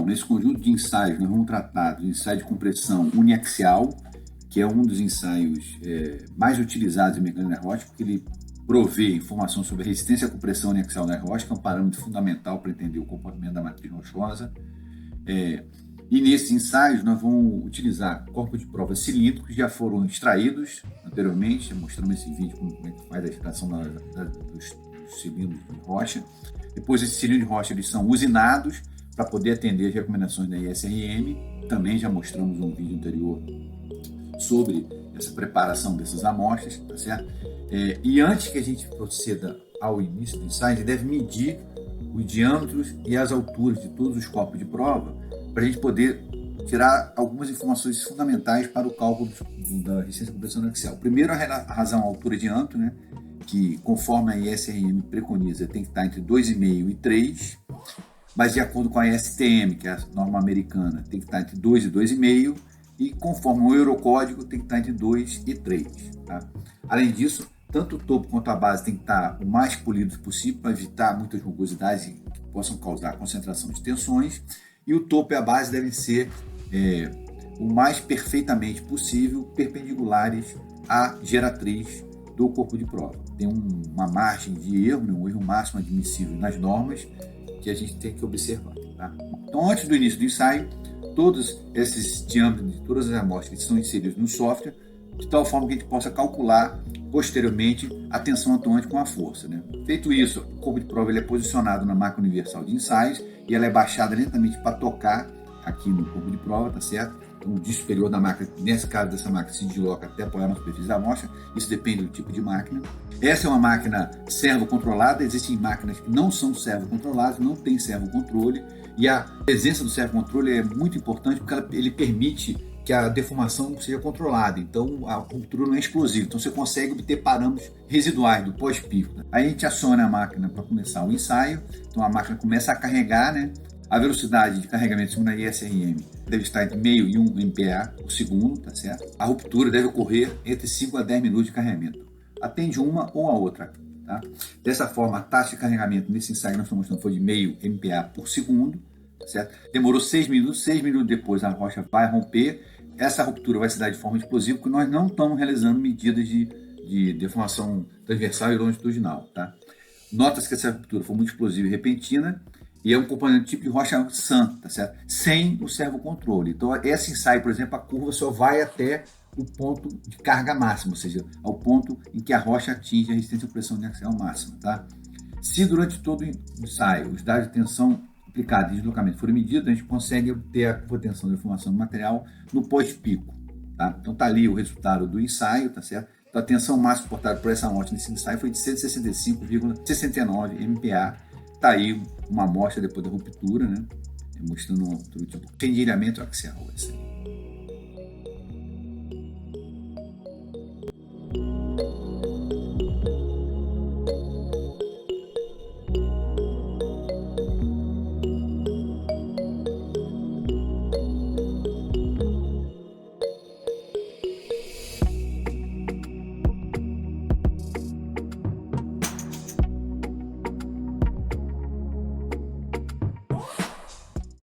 Bom, nesse conjunto de ensaios, nós vamos tratar do ensaio de compressão uniaxial, que é um dos ensaios mais utilizados em mecânica aeróstica, porque ele provê informação sobre a resistência à compressão uniaxial da aeróstica, que é um parâmetro fundamental para entender o comportamento da matriz rochosa. E nesses ensaios nós vamos utilizar corpos de prova cilíndricos que já foram extraídos anteriormente, já mostramos esse vídeo como é que faz a extração dos cilindros de rocha. Depois esses cilindros de rocha eles são usinados para poder atender as recomendações da ISRM. Também já mostramos um vídeo anterior sobre essa preparação dessas amostras, tá certo? E antes que a gente proceda ao início do ensaio, a gente deve medir os diâmetros e as alturas de todos os corpos de prova para a gente poder tirar algumas informações fundamentais para o cálculo da resistência à compressão uniaxial. Primeiro, a razão altura diâmetro, né, que conforme a ISRM preconiza tem que estar entre 2,5 e 3, mas de acordo com a STM, que é a norma americana, tem que estar entre 2 e 2,5, e conforme o Eurocódigo tem que estar entre 2 e 3. Tá? Além disso, tanto o topo quanto a base tem que estar o mais polidos possível para evitar muitas rugosidades que possam causar concentração de tensões, e o topo e a base devem ser o mais perfeitamente possível perpendiculares à geratriz do corpo de prova. Tem uma margem de erro, um erro máximo admissível nas normas que a gente tem que observar. Tá? Então, antes do início do ensaio, todos esses diâmetros de todas as amostras são inseridos no software, de tal forma que a gente possa calcular posteriormente a tensão atuante com a força. Né? Feito isso, o corpo de prova ele é posicionado na máquina universal de ensaios e ela é baixada lentamente para tocar aqui no corpo de prova, tá certo? Então, o disco superior da máquina, nesse caso dessa máquina, se desloca até apoiar na superfície da amostra. Isso depende do tipo de máquina. Essa é uma máquina servo-controlada. Existem máquinas que não são servo-controladas, não tem servo-controle. E a presença do servo-controle é muito importante porque ele permite que a deformação seja controlada. Então, a ruptura não é explosiva. Então, você consegue obter parâmetros residuais do pós-pico. Aí a gente aciona a máquina para começar o ensaio. Então, a máquina começa a carregar, né? A velocidade de carregamento segundo a ISRM deve estar entre meio e 1 MPa por segundo, tá certo? A ruptura deve ocorrer entre 5 a 10 minutos de carregamento. Atende uma ou a outra, tá? Dessa forma, a taxa de carregamento nesse ensaio que nós estamos mostrando foi de meio MPa por segundo, tá certo? Demorou 6 minutos depois a rocha vai romper. Essa ruptura vai se dar de forma explosiva porque nós não estamos realizando medidas de deformação transversal e longitudinal, tá? Nota-se que essa ruptura foi muito explosiva e repentina, e é um componente tipo de rocha sã, tá certo? Sem o servocontrole. Então, esse ensaio, por exemplo, a curva só vai até o ponto de carga máxima, ou seja, ao ponto em que a rocha atinge a resistência à pressão uniaxial máxima, tá? Se durante todo o ensaio os dados de tensão aplicada e deslocamento forem medidos, a gente consegue obter a curva de tensão de deformação do material no pós-pico, tá? Então, tá ali o resultado do ensaio, tá certo? Então, a tensão máxima suportada por essa amostra nesse ensaio foi de 165,69 MPa. Tá aí uma amostra depois da ruptura, né? Mostrando um outro tipo de rendilhamento axial. Assim.